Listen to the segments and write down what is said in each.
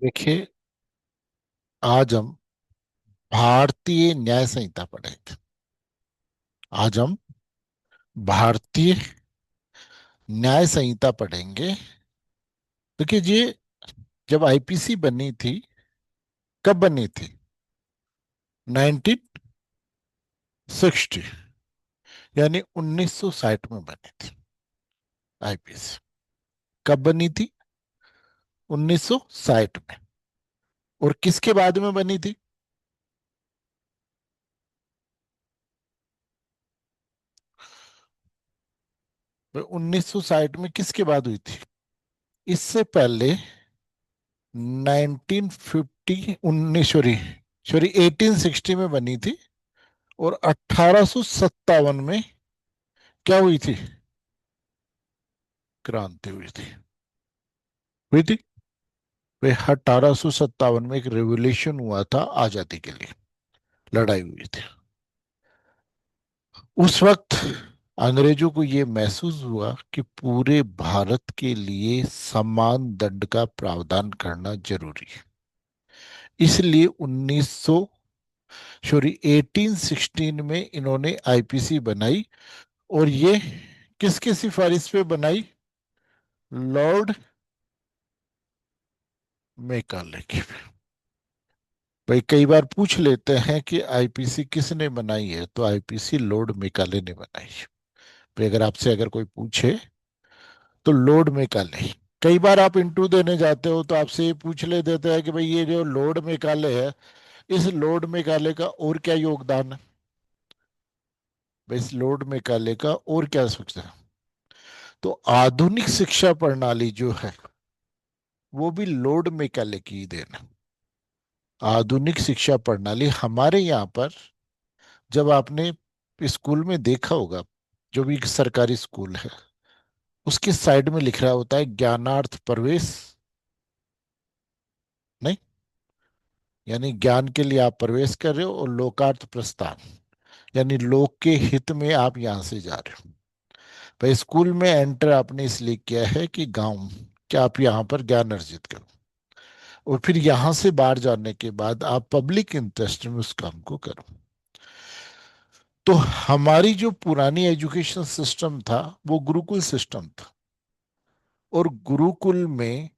देखिए, आज हम भारतीय न्याय संहिता पढ़ेंगे। आज हम भारतीय न्याय संहिता पढ़ेंगे। देखिए ये जब आईपीसी बनी थी, कब बनी थी? 1960, यानी 1960 में बनी थी आईपीसी। कब बनी थी? 1960 में। और किसके बाद में बनी थी? 1960 में किसके बाद हुई थी? इससे पहले 1950 उन्नीस सॉरी सॉरी 1860 में बनी थी। और 1857 में क्या हुई थी? क्रांति हुई थी। हुई थी। वे 1857 में एक रेवोल्यूशन हुआ था, आजादी के लिए लड़ाई हुई थी। उस वक्त अंग्रेजों को यह महसूस हुआ कि पूरे भारत के लिए समान दंड का प्रावधान करना जरूरी है। इसलिए 1816 में इन्होंने आईपीसी बनाई। और ये किसके सिफारिश पे बनाई? लॉर्ड मेकाले की। भाई कई बार पूछ लेते हैं कि आईपीसी किसने बनाई है, तो आईपीसी लॉर्ड मेकाले ने बनाई है। भाई अगर आपसे कोई पूछे तो लॉर्ड मेकाले। कई बार आप इंटरव्यू देने जाते हो तो आपसे ये पूछ ले देते हैं कि भाई ये जो लॉर्ड मेकाले है, इस लॉर्ड मेकाले का और क्या योगदान है। भाई इस लॉर्ड मेकाले का और क्या सोचते हैं? तो आधुनिक शिक्षा प्रणाली जो है वो भी लॉर्ड मेकाले की ही देन है। आधुनिक शिक्षा प्रणाली हमारे यहाँ पर, जब आपने स्कूल में देखा होगा, जो भी सरकारी स्कूल है उसके साइड में लिख रहा होता है ज्ञानार्थ प्रवेश। नहीं, यानी ज्ञान के लिए आप प्रवेश कर रहे हो, और लोकार्थ प्रस्थान, यानी लोक के हित में आप यहां से जा रहे हो। भाई स्कूल में एंटर आपने इसलिए किया है कि गांव, क्या आप यहाँ पर ज्ञान अर्जित करो, और फिर यहां से बाहर जाने के बाद आप पब्लिक इंटरेस्ट में उस काम को करो। तो हमारी जो पुरानी एजुकेशन सिस्टम था वो गुरुकुल सिस्टम था। और गुरुकुल में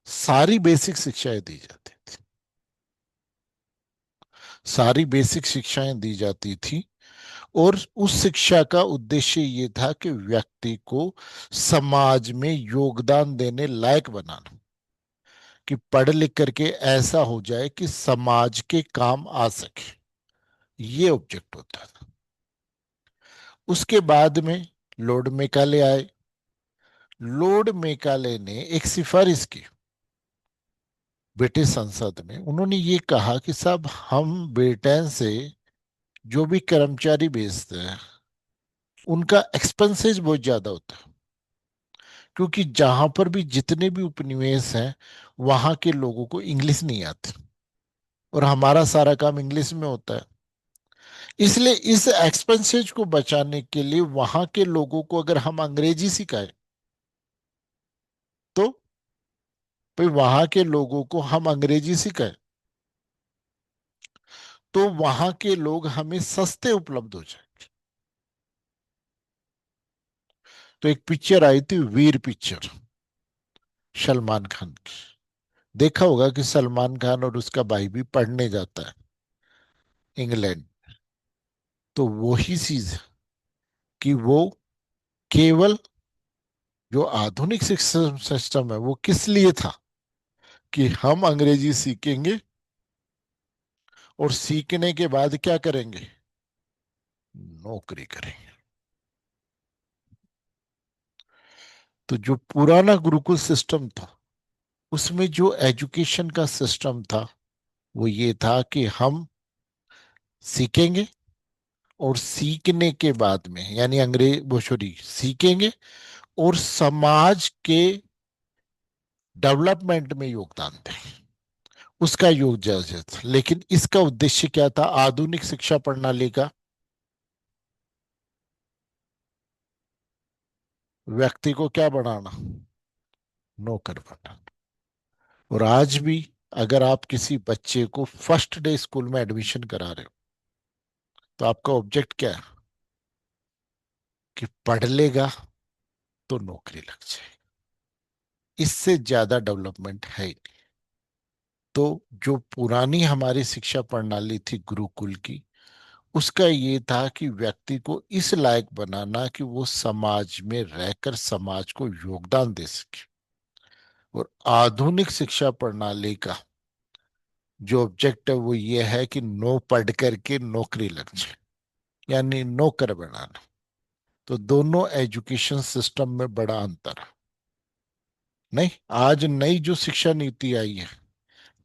सारी बेसिक शिक्षाएं दी जाती थी। सारी बेसिक शिक्षाएं दी जाती थी। और उस शिक्षा का उद्देश्य ये था कि व्यक्ति को समाज में योगदान देने लायक बनाना, कि पढ़ लिख करके ऐसा हो जाए कि समाज के काम आ सके। ये ऑब्जेक्ट होता था। उसके बाद में लॉर्ड मेकाले आए। लॉर्ड मेकाले ने एक सिफारिश की ब्रिटिश संसद में। उन्होंने ये कहा कि साहब, हम ब्रिटेन से जो भी कर्मचारी भेजते हैं उनका एक्सपेंसेस बहुत ज्यादा होता है, क्योंकि जहां पर भी जितने भी उपनिवेश हैं वहां के लोगों को इंग्लिश नहीं आती, और हमारा सारा काम इंग्लिश में होता है। इसलिए इस एक्सपेंसेस को बचाने के लिए वहां के लोगों को अगर हम अंग्रेजी सिखाएं, तो भाई वहां के लोगों को हम अंग्रेजी सिखाएं तो वहां के लोग हमें सस्ते उपलब्ध हो जाए। तो एक पिक्चर आई थी, वीर पिक्चर, सलमान खान की। देखा होगा कि सलमान खान और उसका भाई भी पढ़ने जाता है इंग्लैंड। तो वही चीज है कि वो केवल, जो आधुनिक शिक्षा सिस्टम है वो किस लिए था? कि हम अंग्रेजी सीखेंगे, और सीखने के बाद क्या करेंगे? नौकरी करेंगे। तो जो पुराना गुरुकुल सिस्टम था उसमें जो एजुकेशन का सिस्टम था वो ये था कि हम सीखेंगे, और सीखने के बाद में, यानी अंग्रेज वो सॉरी सीखेंगे और समाज के डेवलपमेंट में योगदान दें, उसका योगदान था। लेकिन इसका उद्देश्य क्या था आधुनिक शिक्षा प्रणाली का? व्यक्ति को क्या बनाना? नौकर बनाना। और आज भी अगर आप किसी बच्चे को फर्स्ट डे स्कूल में एडमिशन करा रहे हो, तो आपका ऑब्जेक्ट क्या है? कि पढ़ लेगा तो नौकरी लग जाए। इससे ज्यादा डेवलपमेंट है ही नहीं। तो जो पुरानी हमारी शिक्षा प्रणाली थी गुरुकुल की, उसका ये था कि व्यक्ति को इस लायक बनाना कि वो समाज में रहकर समाज को योगदान दे सके। और आधुनिक शिक्षा प्रणाली का जो ऑब्जेक्ट है वो ये है कि नो पढ़ करके नौकरी लग जाए, यानी नौकर बनाना। तो दोनों एजुकेशन सिस्टम में बड़ा अंतर है। नहीं, आज नई जो शिक्षा नीति आई है,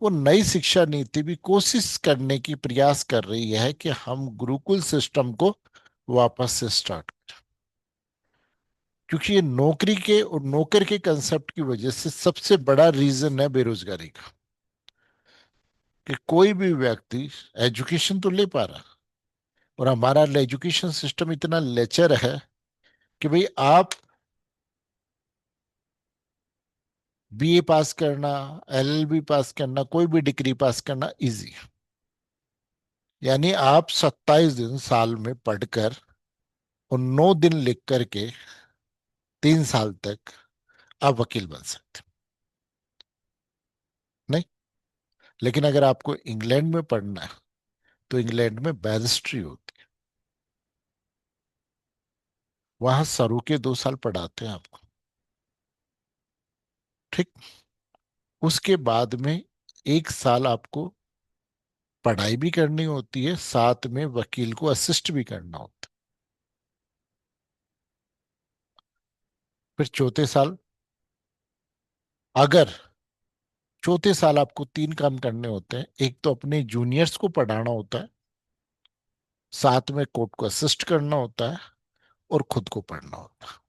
वो नई शिक्षा नीति भी कोशिश करने की प्रयास कर रही है कि हम गुरुकुल सिस्टम को वापस से स्टार्ट, क्योंकि ये नौकरी के और नौकर के कंसेप्ट की वजह से सबसे बड़ा रीजन है बेरोजगारी का। कि कोई भी व्यक्ति एजुकेशन तो ले पा रहा, और हमारा एजुकेशन सिस्टम इतना लेचर है कि भाई आप बीए पास करना, एलएलबी पास करना, कोई भी डिग्री पास करना इजी है। यानी आप 27 दिन साल में पढ़कर और 9 दिन लिख करके 3 साल तक आप वकील बन सकते। नहीं, लेकिन अगर आपको इंग्लैंड में पढ़ना है तो इंग्लैंड में बैरिस्ट्री होती है। वहां सरू के 2 साल पढ़ाते हैं आपको। ठीक। उसके बाद में 1 साल आपको पढ़ाई भी करनी होती है, साथ में वकील को असिस्ट भी करना होता है। फिर चौथे साल, अगर चौथे साल आपको 3 काम करने होते हैं। एक तो अपने जूनियर्स को पढ़ाना होता है, साथ में कोर्ट को असिस्ट करना होता है, और खुद को पढ़ना होता है।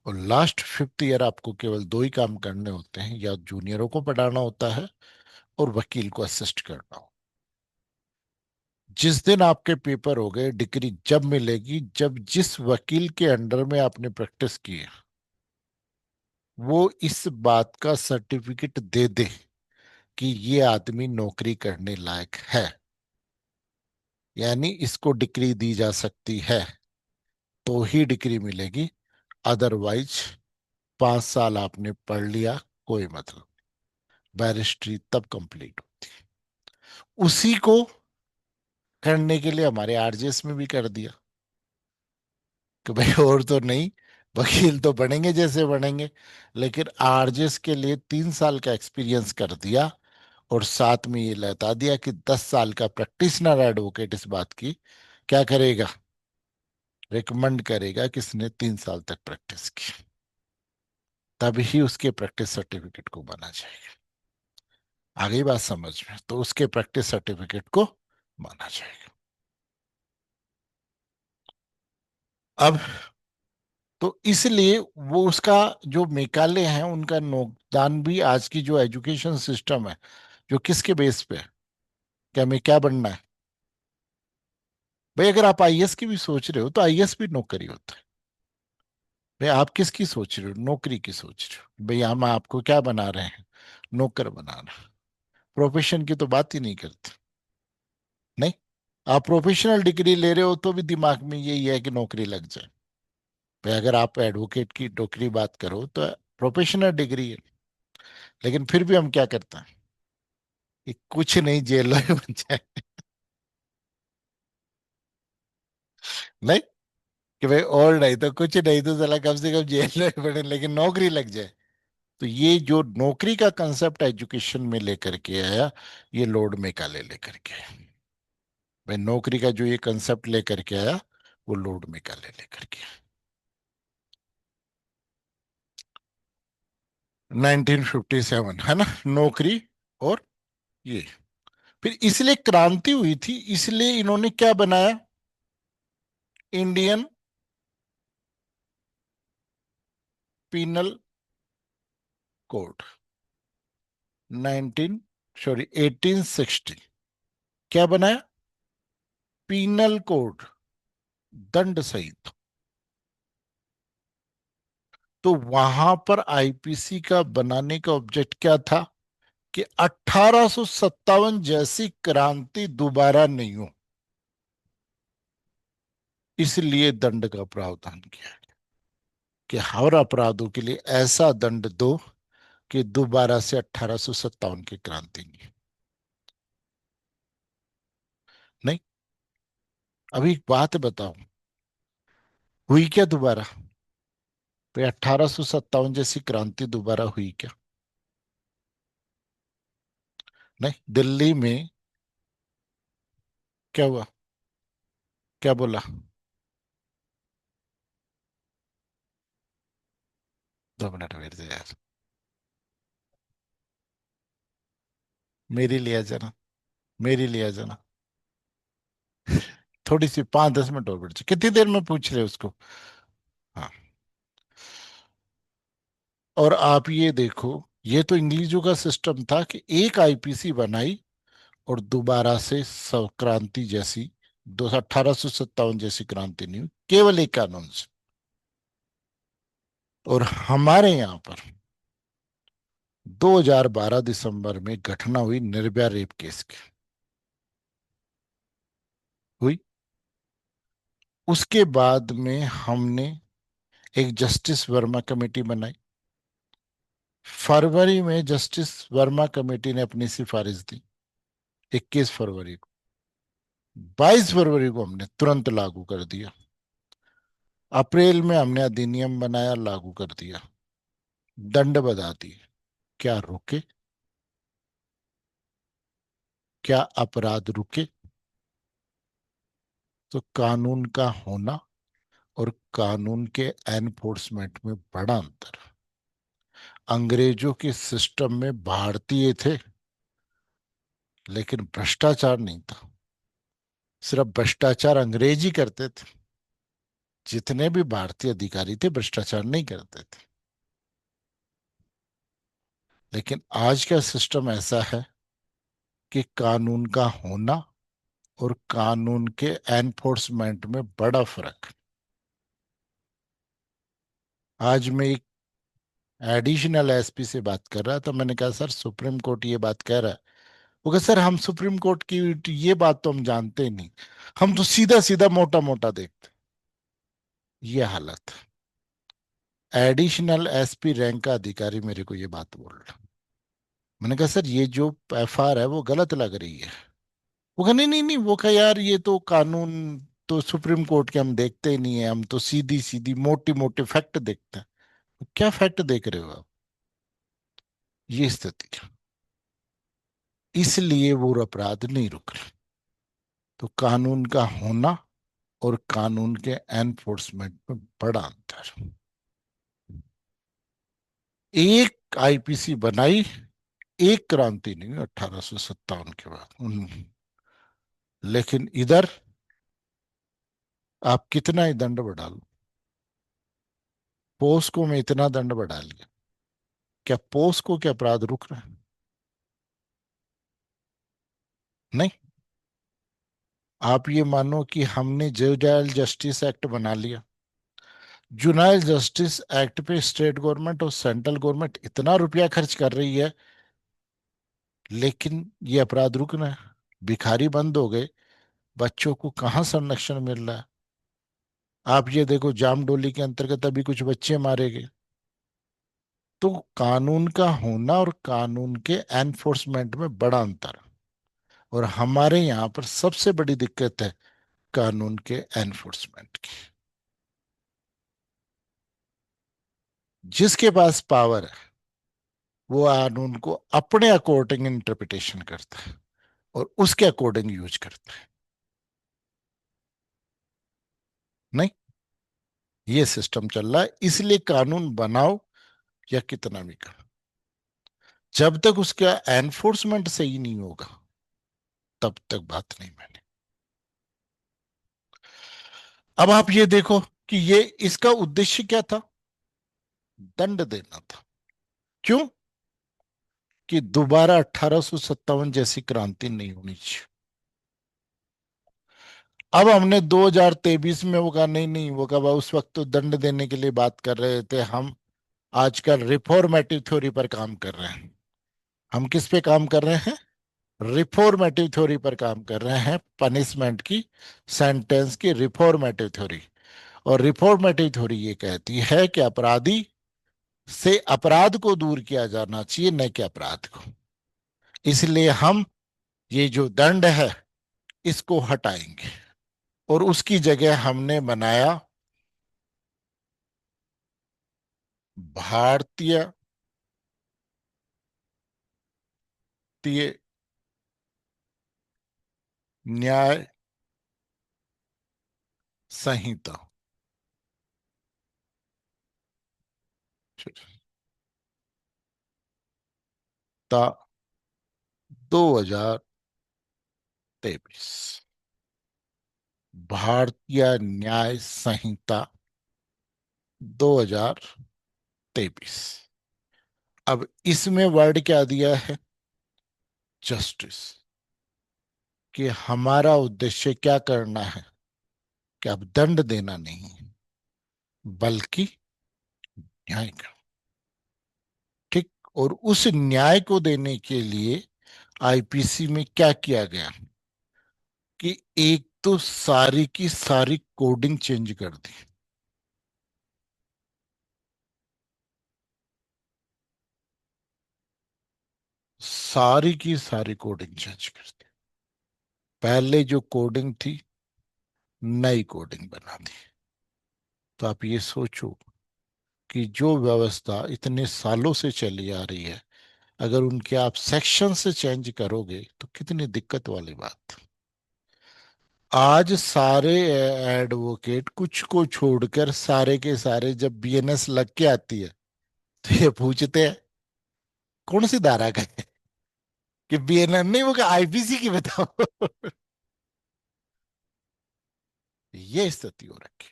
और लास्ट 5th ईयर आपको केवल 2 ही काम करने होते हैं, या जूनियरों को पढ़ाना होता है और वकील को असिस्ट करना होता है। जिस दिन आपके पेपर हो गए, डिग्री जब मिलेगी जब जिस वकील के अंडर में आपने प्रैक्टिस की है वो इस बात का सर्टिफिकेट दे दे कि ये आदमी नौकरी करने लायक है, यानी इसको डिग्री दी जा सकती है, तो ही डिग्री मिलेगी। अदरवाइज 5 साल आपने पढ़ लिया, कोई मतलब। बैरिस्ट्री तब कंप्लीट होती है। उसी को करने के लिए हमारे आरजेएस में भी कर दिया कि भाई और तो नहीं, वकील तो बनेंगे जैसे बनेंगे, लेकिन आरजेएस के लिए 3 साल का एक्सपीरियंस कर दिया। और साथ में ये लता दिया कि 10 साल का प्रैक्टिशनर एडवोकेट इस बात की क्या करेगा, रिकमेंड करेगा कि इसने 3 साल तक प्रैक्टिस की, तभी उसके प्रैक्टिस सर्टिफिकेट को माना जाएगा। आ गई बात समझ में? तो उसके प्रैक्टिस सर्टिफिकेट को माना जाएगा। अब तो इसलिए वो उसका जो मेकाले हैं उनका योगदान भी आज की जो एजुकेशन सिस्टम है, जो किसके बेस पे है, कि हमें क्या बनना है। भाई अगर आप आईएएस की भी सोच रहे हो तो आईएएस भी नौकरी होता है। भाई आप किसकी सोच रहे हो? नौकरी की सोच रहे हो। भाई हम आपको क्या बना रहे हैं? नौकर बना रहे हैं। प्रोफेशन की तो बात ही नहीं करते। नहीं, आप प्रोफेशनल डिग्री ले रहे हो तो भी दिमाग में यही है कि नौकरी लग जाए। भाई अगर आप एडवोकेट की नौकरी बात करो तो प्रोफेशनल डिग्री है, लेकिन फिर भी हम क्या करते हैं कि कुछ नहीं, जेल में बन जाए। नहीं, कि भाई और नहीं तो कुछ नहीं तो साला कम से कम जेल में पड़े, लेकिन नौकरी लग जाए। तो ये जो नौकरी का कंसेप्ट एजुकेशन में लेकर के आया, ये लॉर्ड मेकाले लेकर के आया। भाई नौकरी का जो ये कंसेप्ट लेकर के आया, वो लॉर्ड मेकाले लेकर के आया। 1957 है ना, नौकरी और ये। फिर इसलिए क्रांति हुई थी, इसलिए इन्होंने क्या बनाया, इंडियन पीनल कोड। 19 सॉरी 1860। क्या बनाया? पीनल कोड, दंड संहिता। तो वहां पर आईपीसी का बनाने का ऑब्जेक्ट क्या था कि 1857 जैसी क्रांति दोबारा नहीं हो, इसलिए दंड का प्रावधान किया कि हर अपराधों के लिए ऐसा दंड दो कि दोबारा से 1857 की क्रांति नहीं। नहीं, अभी एक बात बताओ, हुई क्या दोबारा? तो 1857 जैसी क्रांति दोबारा हुई क्या? नहीं, दिल्ली में क्या हुआ? क्या बोला? 2 मिनट वेट दे यार, मेरी लिया जाना, मेरी लिया जाना। थोड़ी सी 5-10 मिनट और बैठ जाओ। कितनी देर में पूछ रहे हो उसको? हाँ। और आप ये देखो, ये तो अंग्रेजों का सिस्टम था कि एक आईपीसी बनाई और दोबारा से क्रांति जैसी, 1857 जैसी क्रांति नहीं हुई, केवल एक कानून से। और हमारे यहाँ पर 2012 दिसंबर में घटना हुई निर्भया रेप केस की, हुई। उसके बाद में हमने एक जस्टिस वर्मा कमेटी बनाई। फरवरी में जस्टिस वर्मा कमेटी ने अपनी सिफारिश दी, 21 फरवरी को। 22 फरवरी को हमने तुरंत लागू कर दिया। अप्रैल में हमने अधिनियम बनाया, लागू कर दिया, दंड बढ़ा दिए। क्या रुके? क्या अपराध रुके? तो कानून का होना और कानून के एनफोर्समेंट में बड़ा अंतर। अंग्रेजों के सिस्टम में भारतीय थे, लेकिन भ्रष्टाचार नहीं था। सिर्फ भ्रष्टाचार अंग्रेज ही करते थे, जितने भी भारतीय अधिकारी थे भ्रष्टाचार नहीं करते थे। लेकिन आज का सिस्टम ऐसा है कि कानून का होना और कानून के एनफोर्समेंट में बड़ा फर्क। आज मैं एक एडिशनल एसपी से बात कर रहा था, मैंने कहा सर सुप्रीम कोर्ट ये बात कह रहा है। वो कहा सर हम सुप्रीम कोर्ट की ये बात तो हम जानते नहीं, हम तो सीधा सीधा मोटा मोटा देखते। ये हालत। एडिशनल एसपी रैंक का अधिकारी मेरे को ये बात बोल रहा। मैंने कहा सर ये जो एफआर है वो गलत लग रही है। वो कहा नहीं नहीं नहीं, वो कहा यार ये तो कानून तो सुप्रीम कोर्ट के हम देखते ही नहीं है, हम तो सीधी सीधी मोटी मोटी फैक्ट देखते हैं। क्या फैक्ट देख रहे हो आप? ये स्थिति है। इसलिए वो अपराध नहीं रुक रहे। तो कानून का होना और कानून के एनफोर्समेंट में बड़ा अंतर। एक आईपीसी बनाई, एक क्रांति नहीं 1857 के बाद लेकिन इधर आप कितना ही दंड बढ़ा लो, पोस्को में इतना दंड बढ़ा लिया, क्या पोस्को के अपराध रुक रहे हैं? नहीं। आप ये मानो कि हमने जुवेनाइल जस्टिस एक्ट बना लिया। जुवेनाइल जस्टिस एक्ट पे स्टेट गवर्नमेंट और सेंट्रल गवर्नमेंट इतना रुपया खर्च कर रही है, लेकिन ये अपराध रुक रहे हैं। भिखारी बंद हो गए, बच्चों को कहाँ संरक्षण मिल रहा है? आप ये देखो जामडोली के अंतर्गत अभी कुछ बच्चे मारे गए। तो कानून का होना और कानून के एनफोर्समेंट में बड़ा अंतर है। और हमारे यहाँ पर सबसे बड़ी दिक्कत है कानून के एनफोर्समेंट की। जिसके पास पावर है वो कानून को अपने अकॉर्डिंग इंटरप्रिटेशन करता है और उसके अकॉर्डिंग यूज करता है। नहीं, ये सिस्टम चल रहा है, इसलिए कानून बनाओ या कितना भी करो, जब तक उसका एनफोर्समेंट सही नहीं होगा तब तक बात नहीं माने। अब आप ये देखो कि ये इसका उद्देश्य क्या था? दंड देना था। क्यों? कि दोबारा 1857 जैसी क्रांति नहीं होनी चाहिए। अब हमने 2023 में वो कहा नहीं नहीं, वो कहा उस वक्त तो दंड देने के लिए बात कर रहे थे हम, आजकल रिफॉर्मेटिव थ्योरी पर काम कर रहे हैं। हम किस पे काम कर रहे हैं? रिफॉर्मेटिव थ्योरी पर काम कर रहे हैं, पनिशमेंट की, सेंटेंस की रिफॉर्मेटिव थ्योरी। और रिफॉर्मेटिव थ्योरी ये कहती है कि अपराधी से अपराध को दूर किया जाना चाहिए, न कि अपराध को। इसलिए हम ये जो दंड है इसको हटाएंगे, और उसकी जगह हमने बनाया भारतीय न्याय संहिता। 2023, भारतीय न्याय संहिता 2023। अब इसमें वर्ड क्या दिया है? जस्टिस। कि हमारा उद्देश्य क्या करना है? कि अब दंड देना नहीं, बल्कि न्याय का। ठीक। और उस न्याय को देने के लिए आईपीसी में क्या किया गया कि एक तो सारी की सारी कोडिंग चेंज कर दी। सारी की सारी कोडिंग चेंज कर दी। पहले जो कोडिंग थी, नई कोडिंग बना दी। तो आप ये सोचो कि जो व्यवस्था इतने सालों से चली आ रही है, अगर उनके आप सेक्शन से चेंज करोगे तो कितनी दिक्कत वाली बात। आज सारे एडवोकेट कुछ को छोड़कर सारे के सारे जब बीएनएस लग के आती है तो ये पूछते हैं कौन सी धारा का है, कि बीएनएस नहीं, वो आईपीसी की बताओ। ये स्थिति हो रखी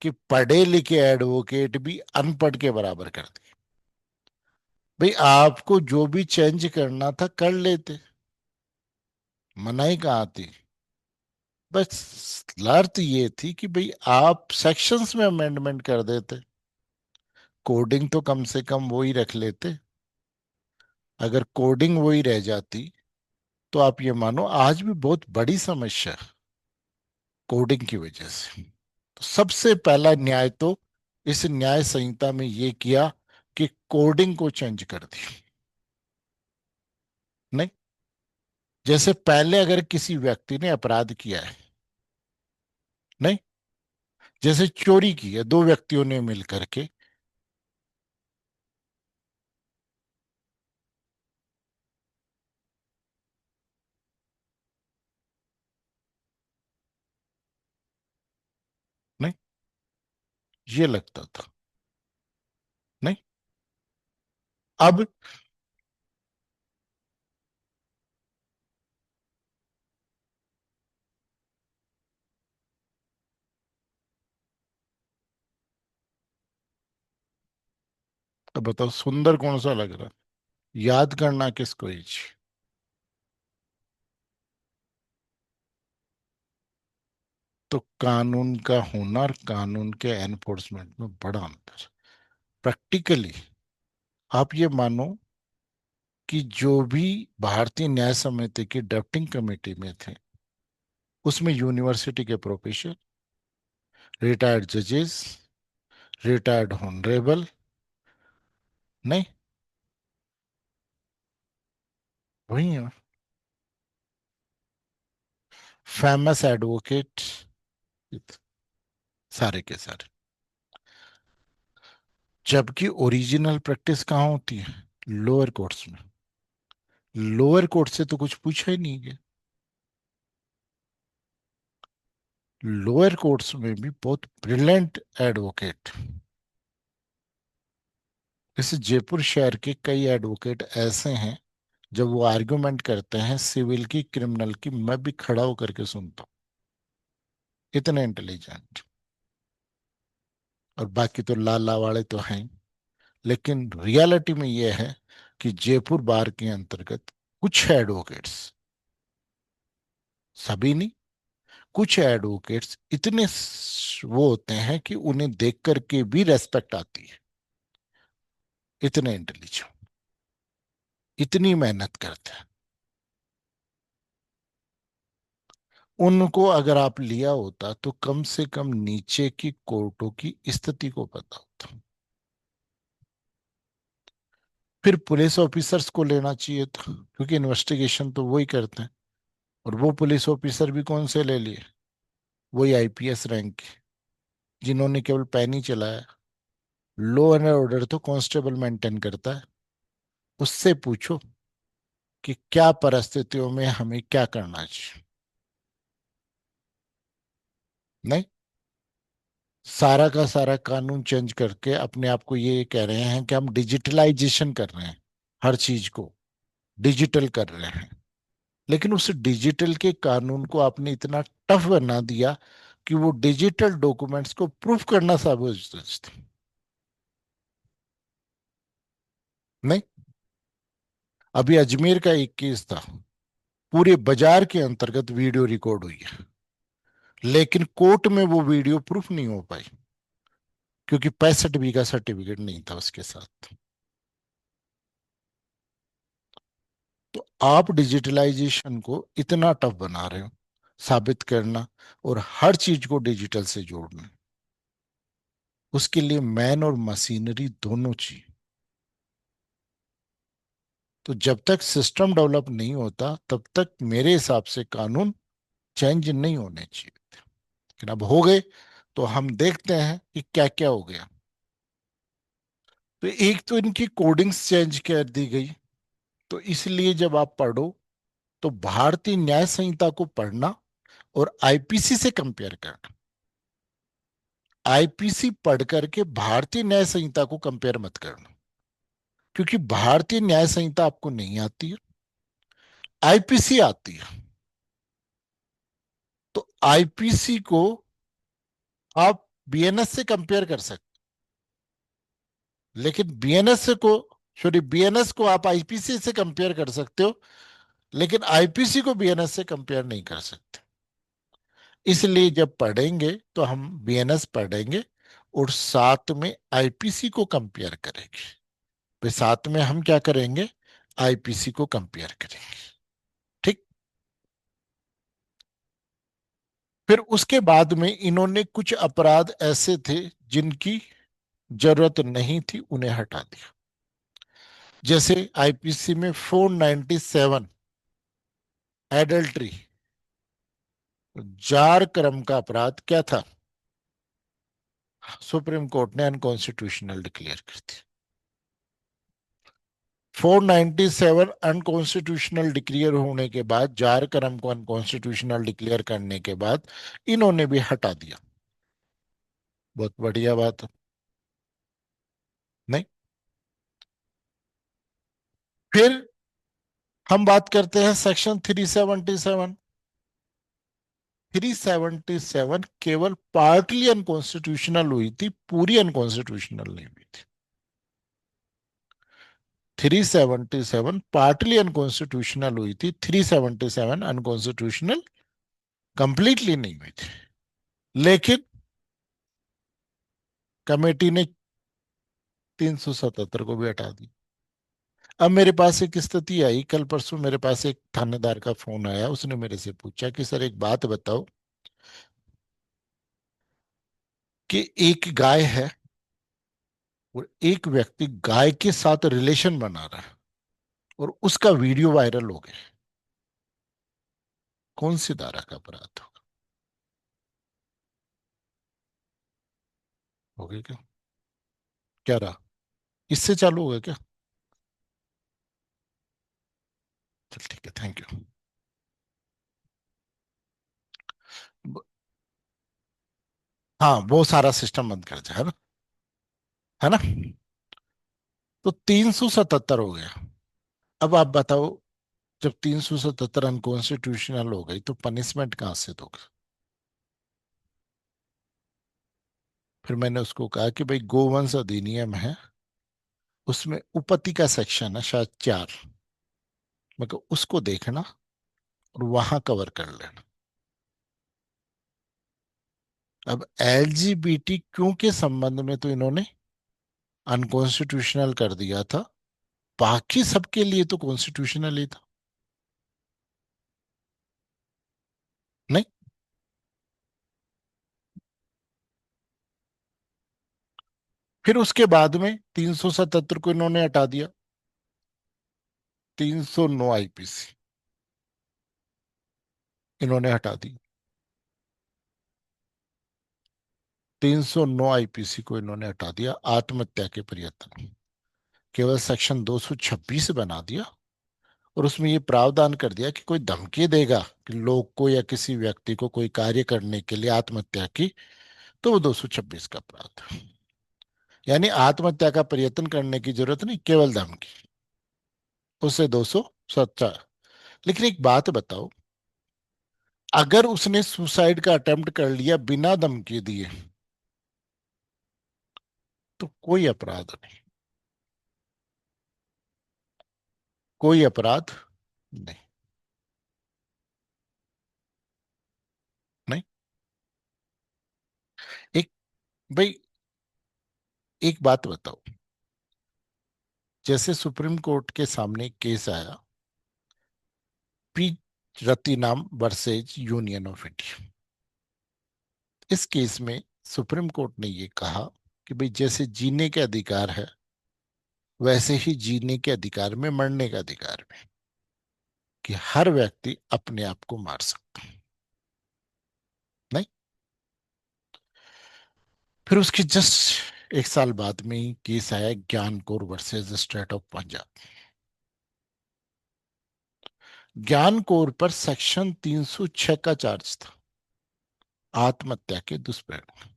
कि पढ़े लिखे एडवोकेट भी अनपढ़ के बराबर कर दिए। भाई आपको जो भी चेंज करना था कर लेते, मनाही कहाँ थी। बस शर्त ये थी कि भाई आप सेक्शंस में अमेंडमेंट कर देते, कोडिंग तो कम से कम वो ही रख लेते। अगर कोडिंग वही रह जाती तो आप ये मानो आज भी बहुत बड़ी समस्या है कोडिंग की वजह से। तो सबसे पहला न्याय तो इस न्याय संहिता में ये किया कि कोडिंग को चेंज कर दी। नहीं, जैसे पहले अगर किसी व्यक्ति ने अपराध किया है, नहीं, जैसे चोरी की है दो व्यक्तियों ने मिल करके, नहीं, ये लगता था। नहीं। अब अब बताओ सुंदर कौन सा लग रहा है? याद करना किसको ही। तो कानून का होना और कानून के एनफोर्समेंट में बड़ा अंतर। प्रैक्टिकली आप ये मानो कि जो भी भारतीय न्याय समिति की ड्राफ्टिंग कमेटी में थे, उसमें यूनिवर्सिटी के प्रोफेसर, रिटायर्ड जजेस, रिटायर्ड ऑनरेबल, नहीं, वही है, फेमस एडवोकेट, सारे के सारे। जबकि ओरिजिनल प्रैक्टिस कहाँ होती है? लोअर कोर्ट्स में। लोअर कोर्ट से तो कुछ पूछा ही नहीं गया। लोअर कोर्ट्स में भी बहुत ब्रिलियंट एडवोकेट, जैसे जयपुर शहर के कई एडवोकेट ऐसे हैं, जब वो आर्गुमेंट करते हैं सिविल की क्रिमिनल की, मैं भी खड़ा होकर के सुनता हूँ, इतने इंटेलिजेंट। और बाकी तो लाला वाले तो हैं। लेकिन रियलिटी में ये है कि जयपुर बार के अंतर्गत कुछ एडवोकेट्स, सभी नहीं, कुछ एडवोकेट्स इतने वो होते हैं कि उन्हें देख करके भी रेस्पेक्ट आती है। इतने इंटेलिजेंट, इतनी मेहनत करते हैं। उनको अगर आप लिया होता तो कम से कम नीचे की कोर्टों की स्थिति को पता होता। फिर पुलिस ऑफिसर्स को लेना चाहिए था, क्योंकि इन्वेस्टिगेशन तो वही करते हैं। और वो पुलिस ऑफिसर भी कौन से ले लिए? वही आईपीएस रैंक के, जिन्होंने केवल पेन ही चलाया। लॉ एंड ऑर्डर तो कांस्टेबल मेंटेन करता है। उससे पूछो कि क्या परिस्थितियों में हमें क्या करना चाहिए। नहीं, सारा का सारा कानून चेंज करके अपने आप को ये कह रहे हैं कि हम डिजिटलाइजेशन कर रहे हैं, हर चीज को डिजिटल कर रहे हैं। लेकिन उस डिजिटल के कानून को आपने इतना टफ बना दिया कि वो डिजिटल डॉक्यूमेंट्स को प्रूफ करना साबित। नहीं, अभी अजमेर का एक केस था, पूरे बाजार के अंतर्गत वीडियो रिकॉर्ड हुई है, लेकिन कोर्ट में वो वीडियो प्रूफ नहीं हो पाई, क्योंकि 65 का सर्टिफिकेट नहीं था उसके साथ। तो आप डिजिटलाइजेशन को इतना टफ बना रहे हो साबित करना, और हर चीज को डिजिटल से जोड़ना। उसके लिए मैन और मशीनरी दोनों चाहिए। तो जब तक सिस्टम डेवलप नहीं होता तब तक मेरे हिसाब से कानून चेंज नहीं होने चाहिए। लेकिन अब हो गए, तो हम देखते हैं कि क्या क्या हो गया। तो एक तो इनकी कोडिंग्स चेंज कर दी गई। तो इसलिए जब आप पढ़ो तो भारतीय न्याय संहिता को पढ़ना और आईपीसी से कंपेयर करना। आईपीसी पढ़ करके भारतीय न्याय संहिता को कंपेयर मत करना, क्योंकि भारतीय न्याय संहिता आपको नहीं आती है, आईपीसी आती है। तो आईपीसी को आप बीएनएस से कंपेयर कर सकते, लेकिन बीएनएस को, सॉरी, बीएनएस को आप आईपीसी से कंपेयर कर सकते हो, लेकिन आईपीसी को बीएनएस से कंपेयर नहीं कर सकते। इसलिए जब पढ़ेंगे तो हम बीएनएस पढ़ेंगे और साथ में आईपीसी को कंपेयर करेंगे। फिर साथ में हम क्या करेंगे? आईपीसी को कंपेयर करेंगे। ठीक। फिर उसके बाद में इन्होंने कुछ अपराध ऐसे थे जिनकी जरूरत नहीं थी, उन्हें हटा दिया। जैसे आईपीसी में 497 एडल्ट्री, जार कर्म का अपराध क्या था? सुप्रीम कोर्ट ने अनकॉन्स्टिट्यूशनल डिक्लेयर कर दिया। 497 अनकॉन्स्टिट्यूशनल डिक्लेयर होने के बाद, जार कर्म को अनकॉन्स्टिट्यूशनल डिक्लेयर करने के बाद इन्होंने भी हटा दिया। बहुत बढ़िया बात है। नहीं, फिर हम बात करते हैं सेक्शन 377। 377 केवल पार्टली अनकॉन्स्टिट्यूशनल हुई थी, पूरी अनकॉन्स्टिट्यूशनल नहीं हुई थी। 377 पार्टली अनकॉन्स्टिट्यूशनल हुई थी, 377 अनकॉन्स्टिट्यूशनल कंप्लीटली नहीं हुई थी। लेकिन कमेटी ने 377 को भी हटा दी। अब मेरे पास एक स्थिति आई, कल परसों मेरे पास एक थानेदार का फोन आया, उसने मेरे से पूछा कि सर एक बात बताओ कि एक गाय है और एक व्यक्ति गाय के साथ रिलेशन बना रहा है और उसका वीडियो वायरल हो गया, कौन सी धारा का अपराध होगा? हो गया क्या? क्या रहा? इससे चालू होगा क्या? चल ठीक है, थैंक यू। हाँ, वो सारा सिस्टम बंद कर दिया है ना, है ना? तो 377 हो गया। अब आप बताओ, जब 377 अनकॉन्स्टिट्यूशनल हो गई तो पनिशमेंट कहां से दोगे? फिर मैंने उसको कहा कि भाई गोवंश अधिनियम है, उसमें उपपत्ति का सेक्शन है शायद 4, मगर उसको देखना और वहां कवर कर लेना। अब एलजीबीटी क्यों के संबंध में तो इन्होंने अनकॉन्स्टिट्यूशनल कर दिया था, बाकी सबके लिए तो कॉन्स्टिट्यूशनल ही था। नहीं। फिर उसके बाद में 377 को इन्होंने हटा दिया, 309 आईपीसी इन्होंने हटा दी, 309 आईपीसी को इन्होंने हटा दिया, आत्महत्या के प्रयत्न, केवल सेक्शन 226 बना दिया। और उसमें ये प्रावधान कर दिया कि कोई धमकी देगा कि लोग को या किसी व्यक्ति को कोई कार्य करने के लिए आत्महत्या की, तो वो 226 का अपराध है। यानी आत्महत्या का प्रयत्न करने की जरूरत नहीं, केवल धमकी, उसे 270। लेकिन एक बात बताओ, अगर उसने सुसाइड का अटेम्प्ट कर लिया बिना धमकी दिए, तो कोई अपराध नहीं, कोई अपराध नहीं। नहीं। एक, भाई एक बात बताओ, जैसे सुप्रीम कोर्ट के सामने एक केस आया, P Rathinam versus Union of India. इस केस में सुप्रीम कोर्ट ने ये कहा कि भाई जैसे जीने के अधिकार है, वैसे ही जीने के अधिकार में मरने का अधिकार भी, कि हर व्यक्ति अपने आप को मार सकता है। नहीं। फिर उसके जस्ट एक साल बाद में ही केस आया ज्ञान Kaur versus state of Punjab. ज्ञान कौर पर सेक्शन 306 का चार्ज था, आत्महत्या के दुष्प्रभाव।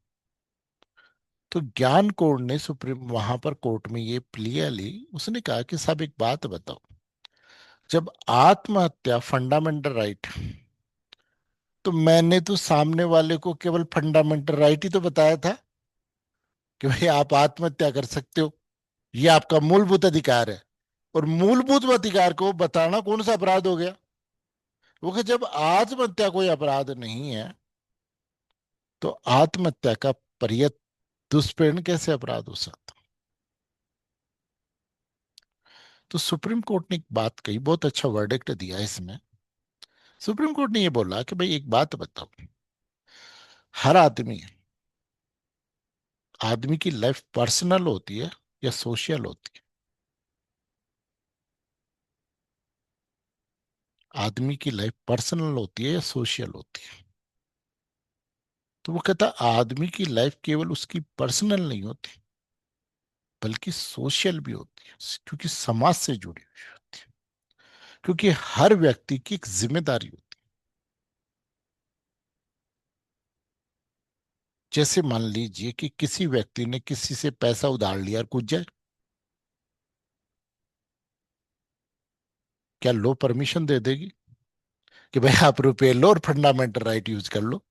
तो ज्ञान कौर ने सुप्रीम वहां पर कोर्ट में ये प्लिया ली, उसने कहा कि साहब एक बात बताओ, जब आत्महत्या फंडामेंटल राइट, तो मैंने तो सामने वाले को केवल फंडामेंटल राइट ही तो बताया था कि भाई आप आत्महत्या कर सकते हो, ये आपका मूलभूत अधिकार है। और मूलभूत अधिकार को बताना कौन सा अपराध हो गया? वो कि जब आत्महत्या कोई अपराध नहीं है, तो आत्महत्या का प्रयत्न दुष्प्रेरण कैसे अपराध हो सकता? तो सुप्रीम कोर्ट ने एक बात कही, बहुत अच्छा वर्डिक्ट दिया इसमें। सुप्रीम कोर्ट ने ये बोला कि भाई एक बात बताओ, हर आदमी, आदमी की लाइफ पर्सनल होती है या सोशल होती है? आदमी की लाइफ पर्सनल होती है या सोशल होती है? तो वो कहता आदमी की लाइफ केवल उसकी पर्सनल नहीं होती, बल्कि सोशल भी होती है, क्योंकि समाज से जुड़ी हुई होती है, क्योंकि हर व्यक्ति की एक जिम्मेदारी होती है। जैसे मान लीजिए कि किसी व्यक्ति ने किसी से पैसा उधार लिया और कूद जाए, क्या लो परमिशन दे देगी कि भाई आप रुपये लो और फंडामेंटल राइट यूज कर लो?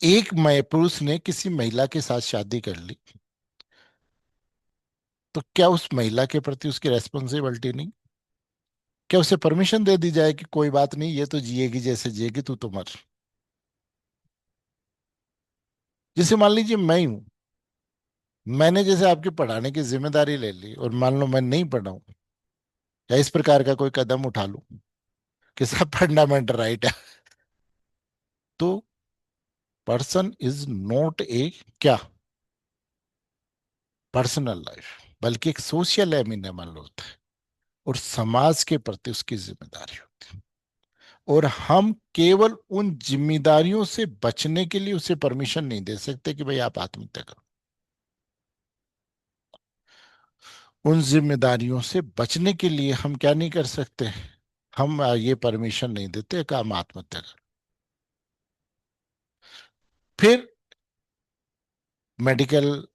एक पुरुष ने किसी महिला के साथ शादी कर ली, तो क्या उस महिला के प्रति उसकी रेस्पॉन्सिबिलिटी नहीं? क्या उसे परमिशन दे दी जाए कि कोई बात नहीं, ये तो जिएगी जैसे जिएगी, तू तो मर? जैसे मान लीजिए मैं ही हूं, मैंने जैसे आपकी पढ़ाने की जिम्मेदारी ले ली और मान लो मैं नहीं पढ़ाऊं, या इस प्रकार का कोई कदम उठा लूं कि सब फंडामेंटल राइट है, तो पर्सन इज नॉट ए क्या पर्सनल लाइफ, बल्कि एक सोशल एनिमल होता है, और समाज के प्रति उसकी जिम्मेदारी होती है। और हम केवल उन जिम्मेदारियों से बचने के लिए उसे परमिशन नहीं दे सकते कि भाई आप आत्महत्या करो। उन जिम्मेदारियों से बचने के लिए हम क्या नहीं कर सकते, हम ये परमिशन नहीं देते कि हम आत्महत्या करें। फिर मेडिकल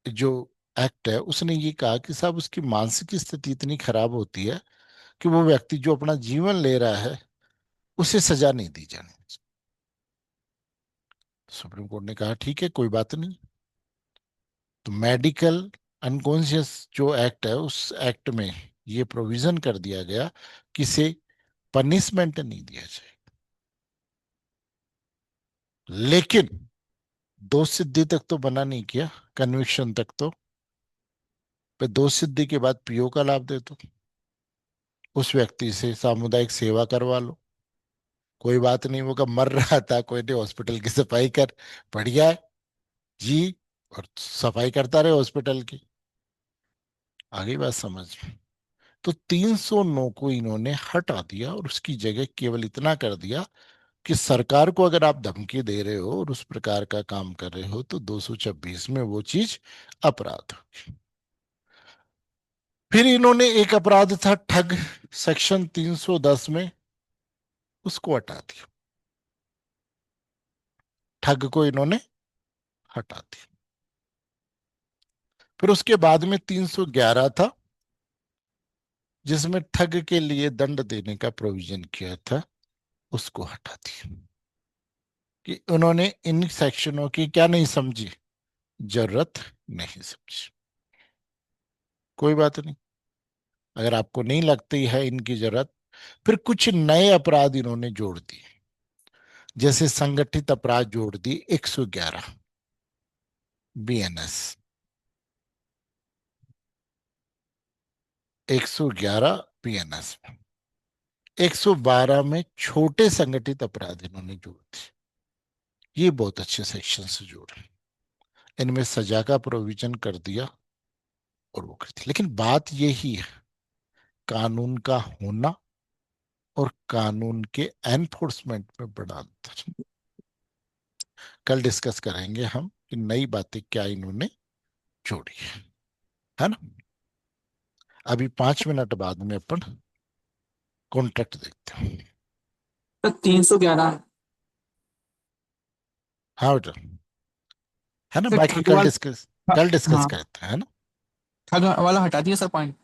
जो एक्ट है, उसने ये कहा कि साहब उसकी मानसिक स्थिति इतनी खराब होती है कि वो व्यक्ति जो अपना जीवन ले रहा है, उसे सजा नहीं दी जानी। सुप्रीम कोर्ट ने कहा ठीक है, कोई बात नहीं। तो मेडिकल अनकॉन्शियस जो एक्ट है, उस एक्ट में ये प्रोविजन कर दिया गया कि इसे पनिशमेंट नहीं दिया जाए। लेकिन दोष सिद्धि तक तो बना नहीं किया, कन्विक्शन तक तो। पे दोष सिद्धि के बाद पीओ का लाभ दे दो, उस व्यक्ति से सामुदायिक सेवा करवा लो। कोई बात नहीं, वो कब मर रहा था, कोई नहीं, हॉस्पिटल की सफाई कर, बढ़िया है जी, और सफाई करता रहे हॉस्पिटल की। आगे बात समझ में? तो 309 को इन्होंने हटा दिया और उसकी जगह केवल इतना कर दिया कि सरकार को अगर आप धमकी दे रहे हो और उस प्रकार का काम कर रहे हो तो 226 में वो चीज अपराध। फिर इन्होंने एक अपराध था ठग, सेक्शन 310 में, उसको हटा दिया। ठग को इन्होंने हटा दिया। फिर उसके बाद में 311 था, जिसमें ठग के लिए दंड देने का प्रोविजन किया था, उसको हटा दिया। कि उन्होंने इन सेक्शनों की क्या नहीं समझी, जरूरत नहीं समझी। कोई बात नहीं, अगर आपको नहीं लगती है इनकी जरूरत। फिर कुछ नए अपराध इन्होंने जोड़ दिए, जैसे संगठित अपराध जोड़ दी 111 बीएनएस, 111 बीएनएस, 112 में छोटे संगठित अपराध इन्होंने जोड़ दिए। ये बहुत अच्छे सेक्शन से जोड़े, इनमें सजा का प्रोविजन कर दिया और वो कर दिया। लेकिन बात यही है, कानून का होना और कानून के एनफोर्समेंट में बड़ा अंतर। कल डिस्कस करेंगे हम कि नई बातें क्या इन्होंने जोड़ी है ना। अभी 5 मिनट बाद में अपन कॉन्ट्रैक्ट देखते हैं। तो 311 हाँ बेटा, है ना, से बाकी ठग कल वाला। डिस्कस, कल डिस्कस हाँ, करते हैं, है ना। ठग वाला हटा दिया सर पॉइंट।